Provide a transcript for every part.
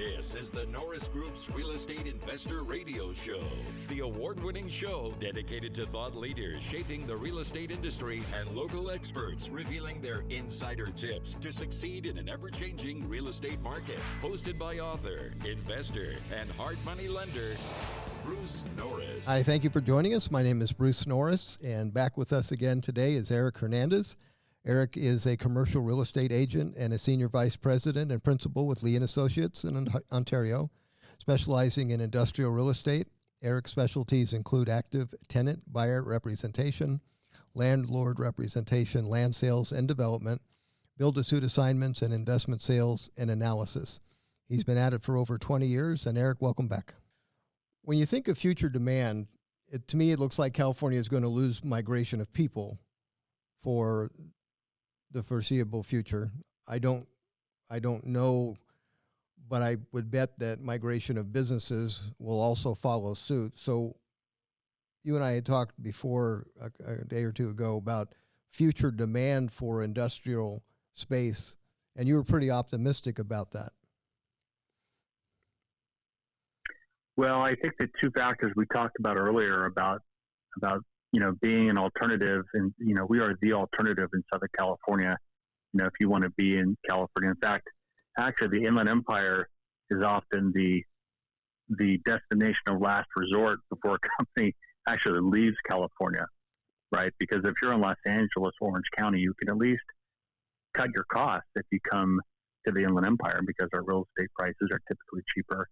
This is the Norris Group's Real Estate Investor Radio Show, the award-winning show dedicated to thought leaders shaping the real estate industry and local experts revealing their insider tips to succeed in an ever-changing real estate market. Hosted by author, investor, and hard money lender, Bruce Norris. Hi, thank you for joining us. My name is Bruce Norris, and back with us again today is Erik Hernandez. Erik is a commercial real estate agent and a senior vice president and principal with Lee & Associates in Ontario, specializing in industrial real estate. Erik's specialties include active tenant-buyer representation, landlord representation, land sales and development, build-to-suit assignments, and investment sales and analysis. He's been at it for over 20 years, and Erik, welcome back. When you think of future demand, to me it looks like California is going to lose migration of people for the foreseeable future. I don't know, but I would bet that migration of businesses will also follow suit. So you and I had talked before a day or two ago about future demand for industrial space, and you were pretty optimistic about that. Well, I think the two factors we talked about earlier about being an alternative, and we are the alternative in Southern California. If you want to be in California, in fact, actually, the Inland Empire is often the destination of last resort before a company actually leaves California, right? Because if you're in Los Angeles, Orange County, you can at least cut your costs if you come to the Inland Empire, because our real estate prices are typically cheaper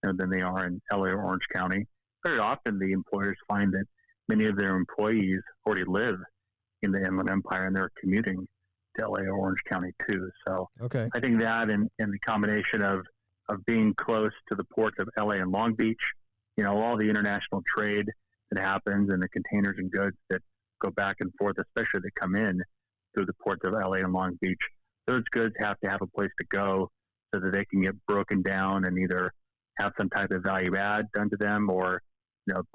than they are in LA or Orange County. Very often, the employers find that many of their employees already live in the Inland Empire and they're commuting to LA or Orange County too. So okay. I think that and the combination of being close to the ports of LA and Long Beach, all the international trade that happens and the containers and goods that go back and forth, especially that come in through the ports of LA and Long Beach, those goods have to have a place to go so that they can get broken down and either have some type of value add done to them or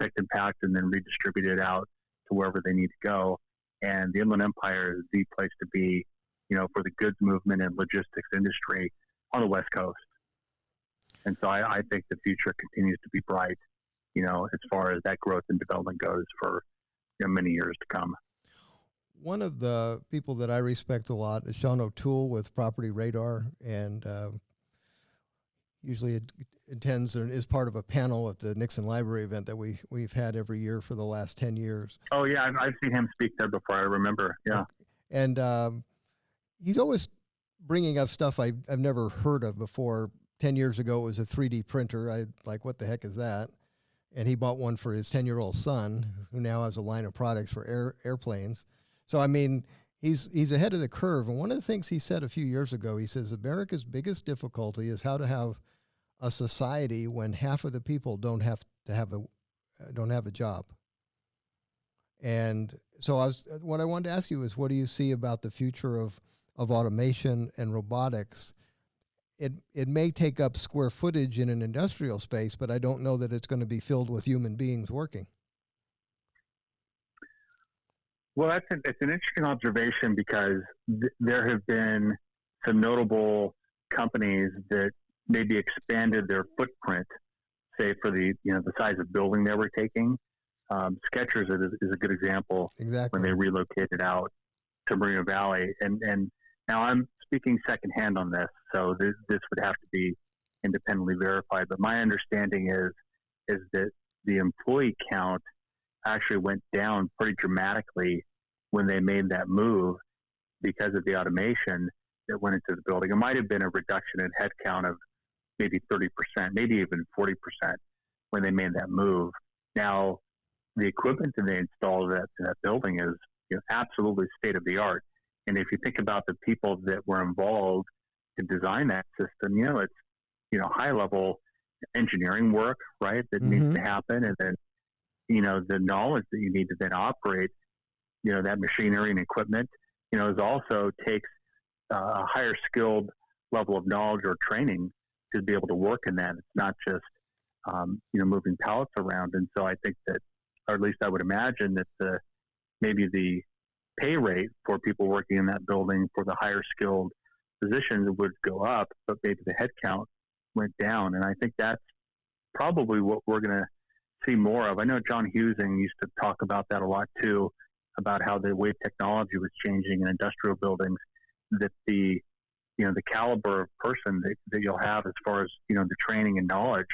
picked and packed and then redistributed out to wherever they need to go. And the Inland Empire is the place to be, for the goods movement and logistics industry on the West Coast. And so I think the future continues to be bright, as far as that growth and development goes for many years to come. One of the people that I respect a lot is Sean O'Toole with Property Radar, and usually attends and is part of a panel at the Nixon Library event that we've had every year for the last 10 years. Oh yeah, I've seen him speak there before. I remember. Yeah, and he's always bringing up stuff I've never heard of before. 10 years ago, it was a 3D printer. I like, what the heck is that? And he bought one for his 10-year-old son, who now has a line of products for airplanes. So I mean, he's ahead of the curve. And one of the things he said a few years ago, he says America's biggest difficulty is how to have a society when half of the people don't have a job. And so what I wanted to ask you is, what do you see about the future of automation and robotics? It may take up square footage in an industrial space, but I don't know that it's going to be filled with human beings working. Well, it's an interesting observation, because there have been some notable companies that maybe expanded their footprint, say for the size of building they were taking. Skechers is a good example. Exactly. When they relocated out to Moreno Valley, and now I'm speaking secondhand on this, so this would have to be independently verified. But my understanding is that the employee count actually went down pretty dramatically when they made that move because of the automation that went into the building. It might have been a reduction in headcount of maybe 30%, maybe even 40% when they made that move. Now, the equipment that they installed in that building is absolutely state of the art. And if you think about the people that were involved to design that system, it's high level engineering work, right, that needs to happen, and then the knowledge that you need to then operate that machinery and equipment is also takes a higher skilled level of knowledge or training to be able to work in that. It's not just moving pallets around. And so I think that, or at least I would imagine that maybe the pay rate for people working in that building for the higher skilled positions would go up, but maybe the headcount went down. And I think that's probably what we're going to see more of. I know John Husing used to talk about that a lot too, about how the way technology was changing in industrial buildings, that the caliber of person that you'll have as far as, the training and knowledge.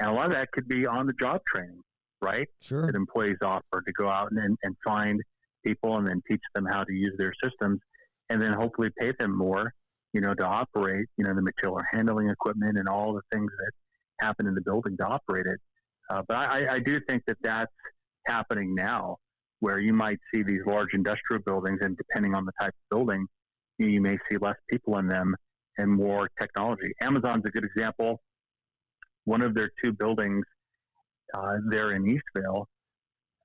And a lot of that could be on the job training, right? Sure. That employees offer to go out and find people and then teach them how to use their systems, and then hopefully pay them more, to operate, the material handling equipment and all the things that happen in the building to operate it. But I do think that that's happening now, where you might see these large industrial buildings, and depending on the type of building, you may see less people in them and more technology. Amazon's a good example. One of their 2 buildings there in Eastvale,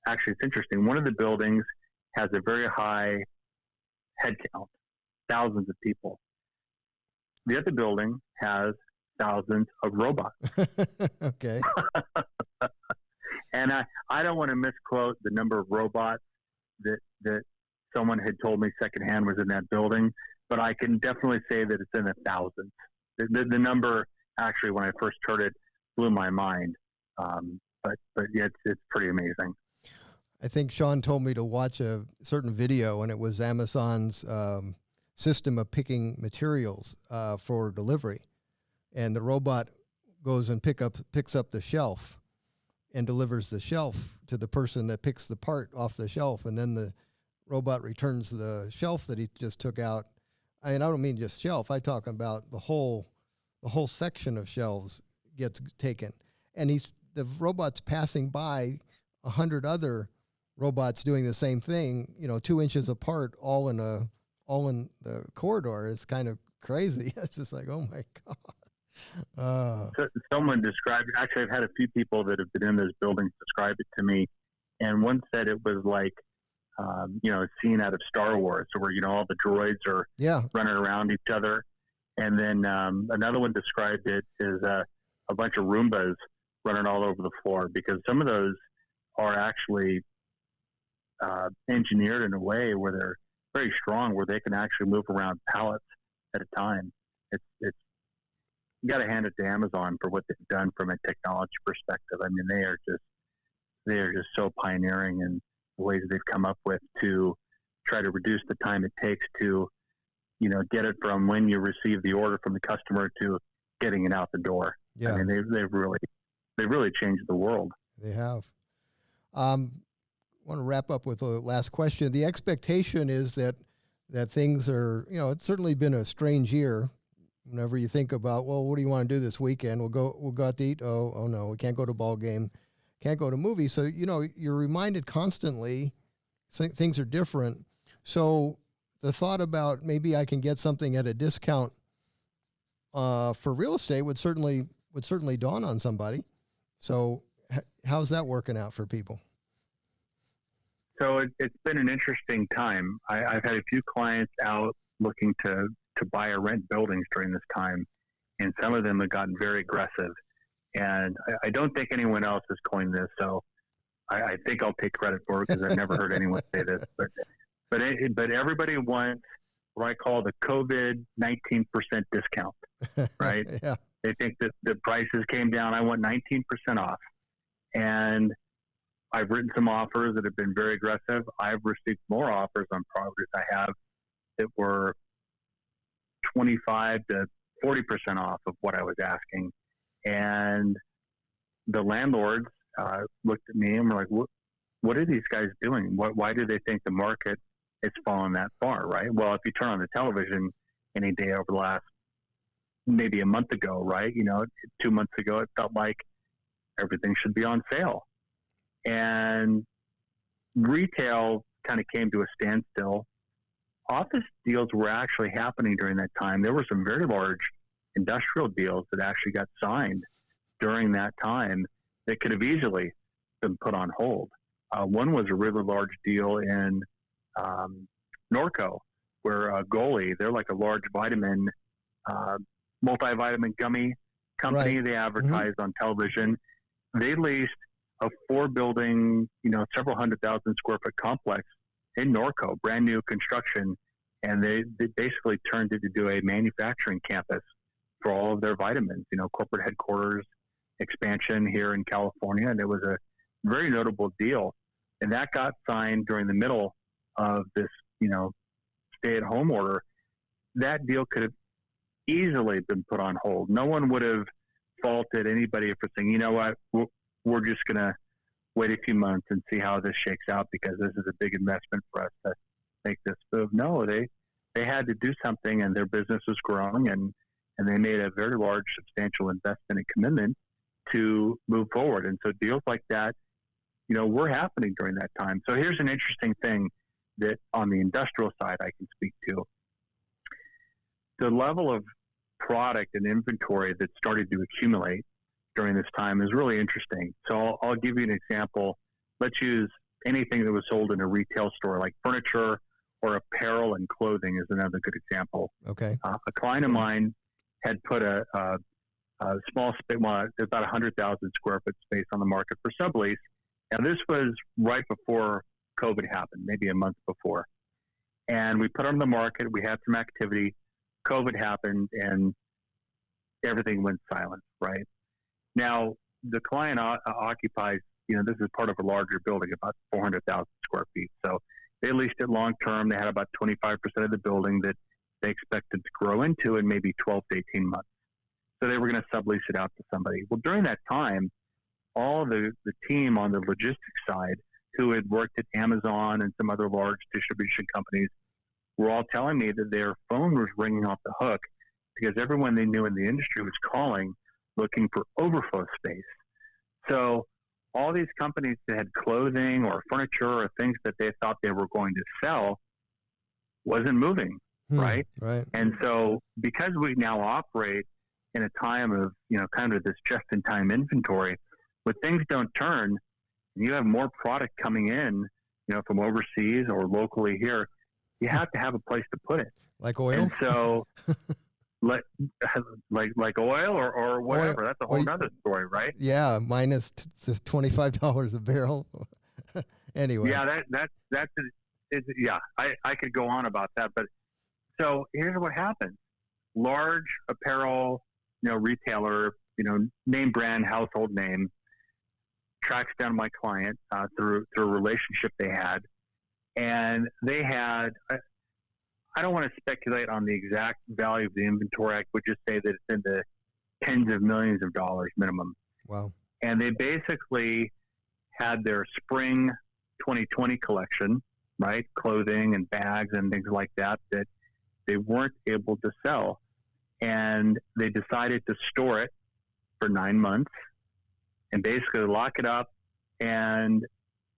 actually, it's interesting. One of the buildings has a very high head count, thousands of people. The other building has thousands of robots. Okay. And I don't want to misquote the number of robots that someone had told me secondhand was in that building, but I can definitely say that it's in the thousands. The number, actually, when I first heard it, blew my mind. But yeah, it's pretty amazing. I think Sean told me to watch a certain video, and it was Amazon's system of picking materials for delivery. And the robot goes and picks up the shelf and delivers the shelf to the person that picks the part off the shelf. And then the robot returns the shelf that he just took out. I don't mean just shelf. I talk about the whole section of shelves gets taken. And the robot's passing by 100 other robots doing the same thing, 2 inches apart, all in the corridor. Is kind of crazy. It's just like, oh my God. Someone described, actually, I've had a few people that have been in those buildings describe it to me. And one said it was like, a scene out of Star Wars, where, all the droids are running around each other. And then another one described it as a bunch of Roombas running all over the floor, because some of those are actually engineered in a way where they're very strong, where they can actually move around pallets at a time. It's you got to hand it to Amazon for what they've done from a technology perspective. I mean, they are just so pioneering in the ways they've come up with to try to reduce the time it takes to, get it from when you receive the order from the customer to getting it out the door. Yeah. I mean, they've really changed the world. They have. I want to wrap up with a last question. The expectation is that things are, it's certainly been a strange year. Whenever you think about, well, what do you want to do this weekend? We'll go out to eat. Oh no, we can't go to a ball game, can't go to movies. So, you're reminded constantly things are different. So the thought about maybe I can get something at a discount for real estate would certainly dawn on somebody. So how's that working out for people? So it's been an interesting time. I've had a few clients out looking to buy or rent buildings during this time, and some of them have gotten very aggressive. And I don't think anyone else has coined this, so I think I'll take credit for it, because I've never heard anyone say this. But everybody wants what I call the COVID 19% discount, right? Yeah. They think that the prices came down. I want 19% off. And I've written some offers that have been very aggressive. I've received more offers on properties I have that were 25 to 40% off of what I was asking. And the landlords looked at me and were like, what are these guys doing? Why do they think the market is fallen that far, right? Well, if you turn on the television any day over the last, maybe a month ago, right? 2 months ago, it felt like everything should be on sale. And retail kind of came to a standstill. Office deals were actually happening during that time. There were some very large industrial deals that actually got signed during that time that could have easily been put on hold. One was a really large deal in Norco, where Goli, they're like a large vitamin, multivitamin gummy company. Right. They advertised on television. They leased a 4-building, several 100,000 square foot complex in Norco, brand new construction, and they basically turned it into a manufacturing campus for all of their vitamins, corporate headquarters expansion here in California. And it was a very notable deal. And that got signed during the middle of this, stay-at-home order. That deal could have easily been put on hold. No one would have faulted anybody for saying, you know what, we're just going to wait a few months and see how this shakes out because this is a big investment for us to make this move. No, they had to do something, and their business was growing, and they made a very large, substantial investment and commitment to move forward. And so deals like that, were happening during that time. So here's an interesting thing that on the industrial side I can speak to. The level of product and inventory that started to accumulate during this time is really interesting. So I'll give you an example. Let's use anything that was sold in a retail store, like furniture or apparel and clothing is another good example. Okay. A client of mine had put a small space, about 100,000 square foot space on the market for sublease. Now, this was right before COVID happened, maybe a month before. And we put it on the market. We had some activity. COVID happened, and everything went silent, right? Now, the client occupies, this is part of a larger building, about 400,000 square feet. So they leased it long term. They had about 25% of the building that they expected to grow into in maybe 12 to 18 months. So they were going to sublease it out to somebody. Well, during that time, all the team on the logistics side who had worked at Amazon and some other large distribution companies were all telling me that their phone was ringing off the hook because everyone they knew in the industry was calling looking for overflow space. So all these companies that had clothing or furniture or things that they thought they were going to sell wasn't moving, right? Right. And so because we now operate in a time of, kind of this just-in-time inventory, when things don't turn, and you have more product coming in, from overseas or locally here, you have to have a place to put it. Like oil? And so, like oil or whatever. Oil. That's a whole other story, right? Yeah, minus $25 a barrel. Anyway. Yeah, I could go on about that, but so here's what happens: large apparel, retailer, name brand, household name, tracks down my client through a relationship they had, and they had. I don't want to speculate on the exact value of the inventory. I would just say that it's in the tens of millions of dollars minimum. Wow. And they basically had their spring 2020 collection, right? Clothing and bags and things like that they weren't able to sell. And they decided to store it for 9 months and basically lock it up. And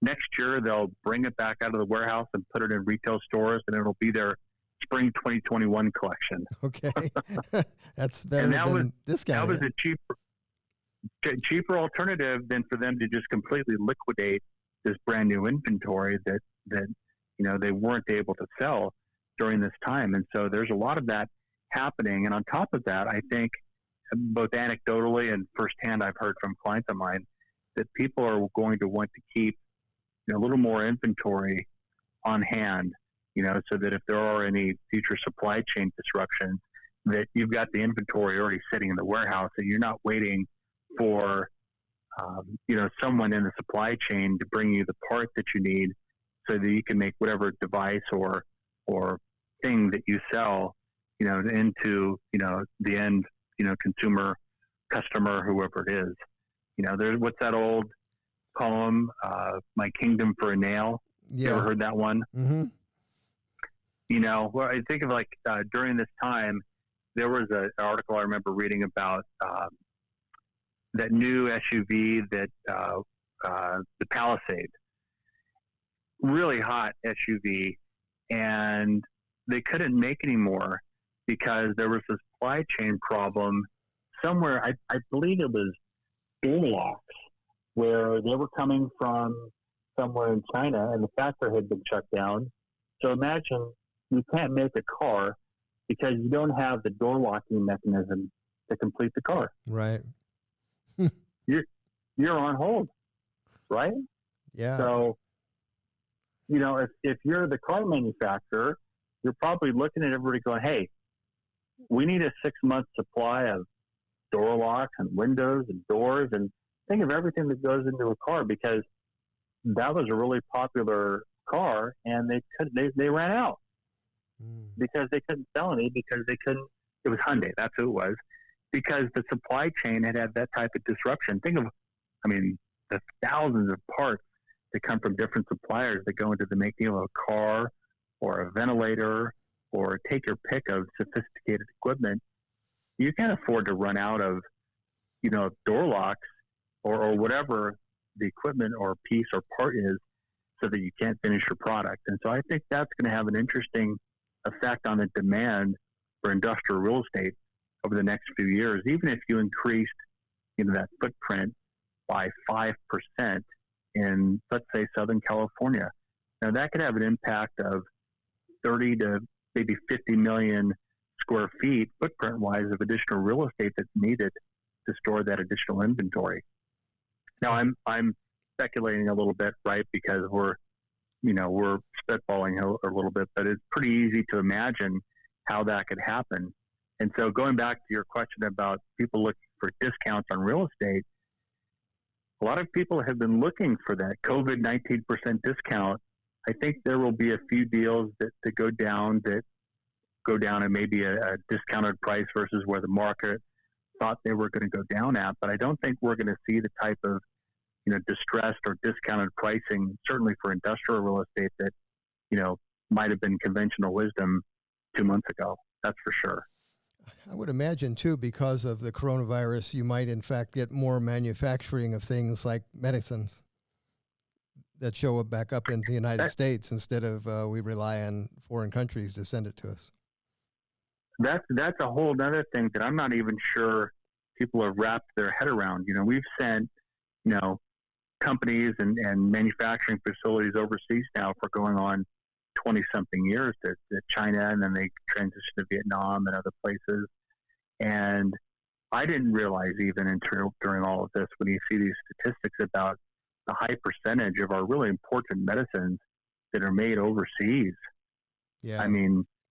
next year they'll bring it back out of the warehouse and put it in retail stores, and it'll be their spring 2021 collection. Okay. That's better than discounting. That was a cheaper alternative than for them to just completely liquidate this brand new inventory that they weren't able to sell during this time. And so there's a lot of that happening. And on top of that, I think both anecdotally and firsthand, I've heard from clients of mine that people are going to want to keep a little more inventory on hand, so that if there are any future supply chain disruptions, that you've got the inventory already sitting in the warehouse, and you're not waiting for, someone in the supply chain to bring you the part that you need so that you can make whatever device or thing that you sell, into, the end, consumer, customer, whoever it is. There's what's that old poem, My Kingdom for a Nail? Yeah. You ever heard that one? Mm-hmm. Well, I think of during this time, there was an article I remember reading about that new SUV that the Palisade, really hot SUV, and they couldn't make any more because there was a supply chain problem somewhere. I believe it was door locks, where they were coming from somewhere in China, and the factory had been shut down. So imagine you can't make a car because you don't have the door locking mechanism to complete the car. Right. You're on hold, right? Yeah. So, if you're the car manufacturer, you're probably looking at everybody going, hey, we need a 6-month supply of door locks and windows and doors, and think of everything that goes into a car, because that was a really popular car, and they ran out because they couldn't sell any, because they couldn't. It was Hyundai, that's who it was, because the supply chain had that type of disruption. Think of, the thousands of parts that come from different suppliers that go into the making of a car or a ventilator, or take your pick of sophisticated equipment. You can't afford to run out of, door locks or whatever the equipment or piece or part is, so that you can't finish your product. And so I think that's going to have an interesting effect on the demand for industrial real estate over the next few years. Even if you increased, that footprint by 5% in, let's say, Southern California. Now that could have an impact of 30 to maybe 50 million square feet footprint-wise of additional real estate that's needed to store that additional inventory. Now I'm speculating a little bit, right? Because we're spitballing a little bit, but it's pretty easy to imagine how that could happen. And so going back to your question about people looking for discounts on real estate, a lot of people have been looking for that COVID 19% discount. I think there will be a few deals that go down at maybe a discounted price versus where the market thought they were going to go down at. But I don't think we're going to see the type of distressed or discounted pricing, certainly for industrial real estate, that might have been conventional wisdom 2 months ago. That's for sure. I would imagine, too, because of the coronavirus, you might, in fact, get more manufacturing of things like medicines that show up back up in the United States instead of we rely on foreign countries to send it to us. That's a whole other thing that I'm not even sure people have wrapped their head around. We've sent, companies and manufacturing facilities overseas now for going on 20-something years to China, and then they transitioned to Vietnam and other places. And I didn't realize even during all of this, when you see these statistics about the high percentage of our really important medicines that are made overseas. Yeah.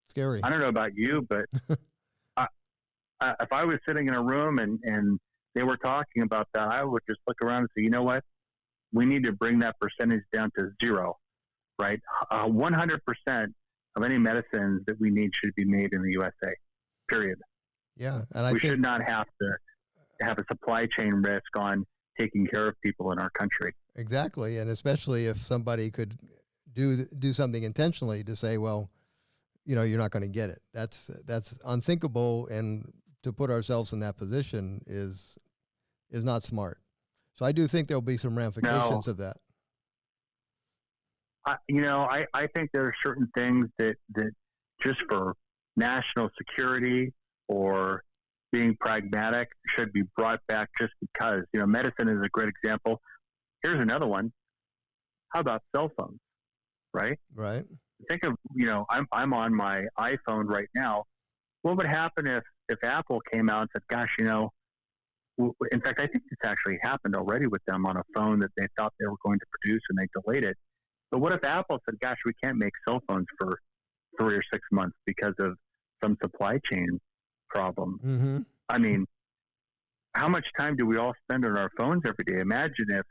Scary. I don't know about you, but if I was sitting in a room and they were talking about that, I would just look around and say, you know what? We need to bring that percentage down to zero, right? 100% of any medicines that we need should be made in the USA, period. Yeah. And we should not have to have a supply chain risk on taking care of people in our country. Exactly. And especially if somebody could do something intentionally to say, well, you're not going to get it. That's unthinkable. And to put ourselves in that position is not smart. So I do think there'll be some ramifications of that. I think there are certain things that just for national security or being pragmatic should be brought back just because, medicine is a great example. Here's another one. How about cell phones, right? Right. Think of, I'm on my iPhone right now. What would happen if Apple came out and said, gosh, in fact, I think this actually happened already with them on a phone that they thought they were going to produce and they delayed it. But what if Apple said, gosh, we can't make cell phones for 3 or 6 months because of some supply chain problem? Mm-hmm. How much time do we all spend on our phones every day? Imagine if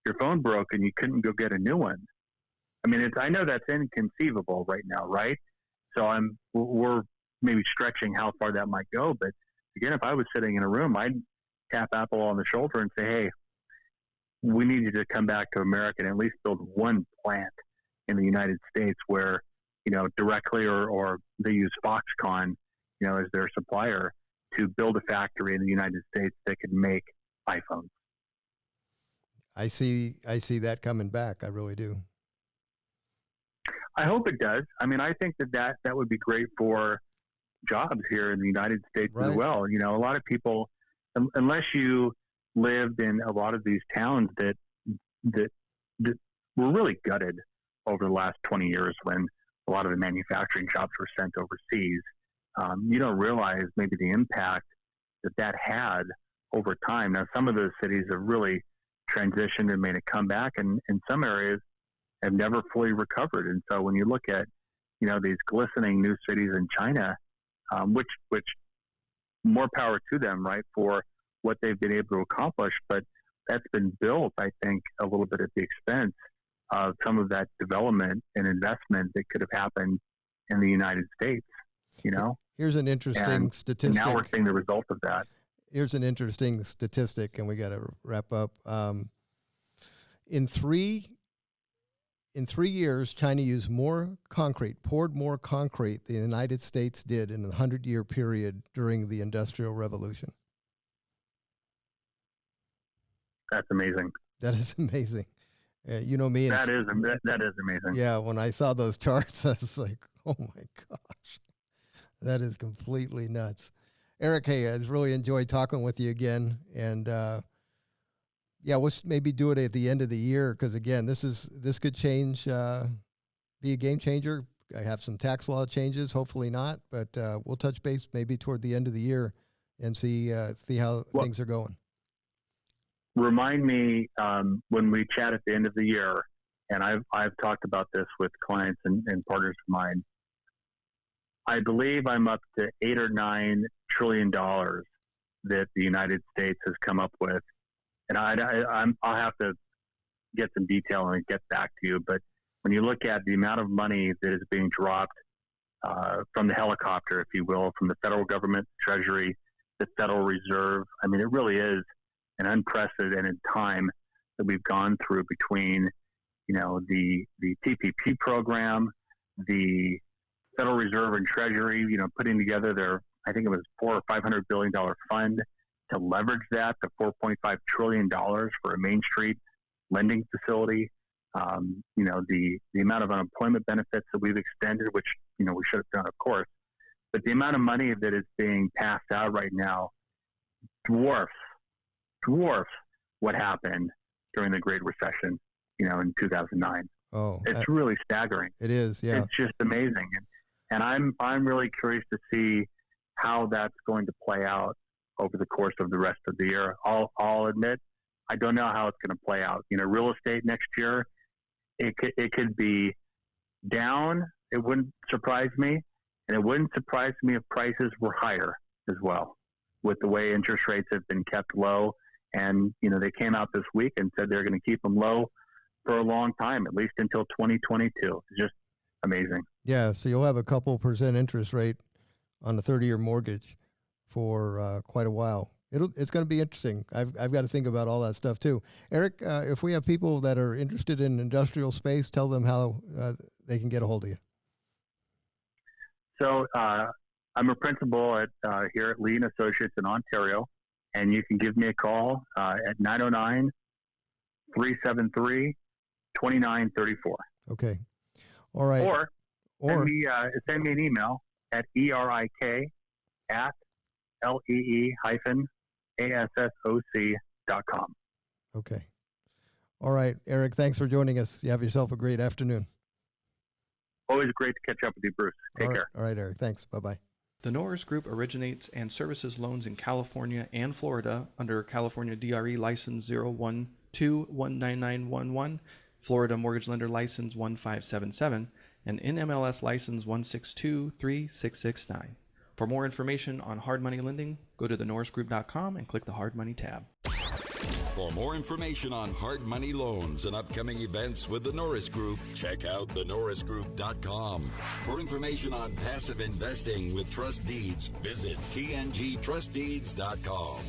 your phone broke and you couldn't go get a new one. I know that's inconceivable right now, right? So we're maybe stretching how far that might go. But again, if I was sitting in a room, I'd tap Apple on the shoulder and say, hey, we need you to come back to America and at least build one plant in the United States where, directly or they use Foxconn, as their supplier to build a factory in the United States that can make iPhones. I see that coming back. I really do. I hope it does. I think that would be great for jobs here in the United States as well. A lot of people, unless you lived in a lot of these towns that were really gutted over the last 20 years when a lot of the manufacturing jobs were sent overseas, you don't realize maybe the impact that had over time. Now, some of those cities have really transitioned and made a comeback, and in some areas have never fully recovered. And so when you look at, these glistening new cities in China, which more power to them, right, for what they've been able to accomplish. But that's been built, I think, a little bit at the expense of some of that development and investment that could have happened in the United States, you know? Here's an interesting statistic. And now we're seeing the result of that. Here's an interesting statistic, and we got to wrap up. In 3 years, China used more concrete, poured more concrete than the United States did in a 100-year period during the Industrial Revolution. That's amazing. That is amazing. You know me. That is amazing. Yeah, when I saw those charts, I was like, oh my gosh, that is completely nuts. Erik, hey, I really enjoyed talking with you again. And yeah, we'll maybe do it at the end of the year because, again, this could change, be a game changer. I have some tax law changes, hopefully not, but we'll touch base maybe toward the end of the year and see how things are going. Remind me when we chat at the end of the year, and I've talked about this with clients and partners of mine. I believe I'm up to $8 or $9 trillion that the United States has come up with, and I'll have to get some detail and get back to you. But when you look at the amount of money that is being dropped from the helicopter, if you will, from the federal government, Treasury, the Federal Reserve, I mean, it really is an unprecedented time that we've gone through between, you know, the TPP program, the Federal Reserve and Treasury, you know, putting together their, I think it was $400 or $500 billion fund to leverage that to $4.5 trillion for a Main Street lending facility. You know, the amount of unemployment benefits that we've extended, which, you know, we should have done, of course, but the amount of money that is being passed out right now dwarfs what happened during the Great Recession, you know, in 2009. Oh, it's really staggering. It is, yeah. It's just amazing, and I'm really curious to see how that's going to play out over the course of the rest of the year. I'll admit, I don't know how it's going to play out. You know, real estate next year, it could be down. It wouldn't surprise me, and it wouldn't surprise me if prices were higher as well, with the way interest rates have been kept low. And, you know, they came out this week and said they're going to keep them low for a long time, at least until 2022. It's just amazing. Yeah, so you'll have a couple % interest rate on the 30-year mortgage for quite a while. It's going to be interesting. I've got to think about all that stuff too. Erik, if we have people that are interested in industrial space, tell them how they can get a hold of you. So I'm a principal here at Lee & Associates in Ontario, and you can give me a call at 909-373-2934. Okay. All right. Or send me an email at erik@lee-assoc.com. Okay. All right, Erik, thanks for joining us. You have yourself a great afternoon. Always great to catch up with you, Bruce. Take care. All right, Erik. Thanks. Bye-bye. The Norris Group originates and services loans in California and Florida under California DRE License 012-19911, Florida Mortgage Lender License 1577, and NMLS License 1623669. For more information on hard money lending, go to thenorrisgroup.com and click the Hard Money tab. For more information on hard money loans and upcoming events with the Norris Group, check out thenorrisgroup.com. For information on passive investing with trust deeds, visit tngtrustdeeds.com.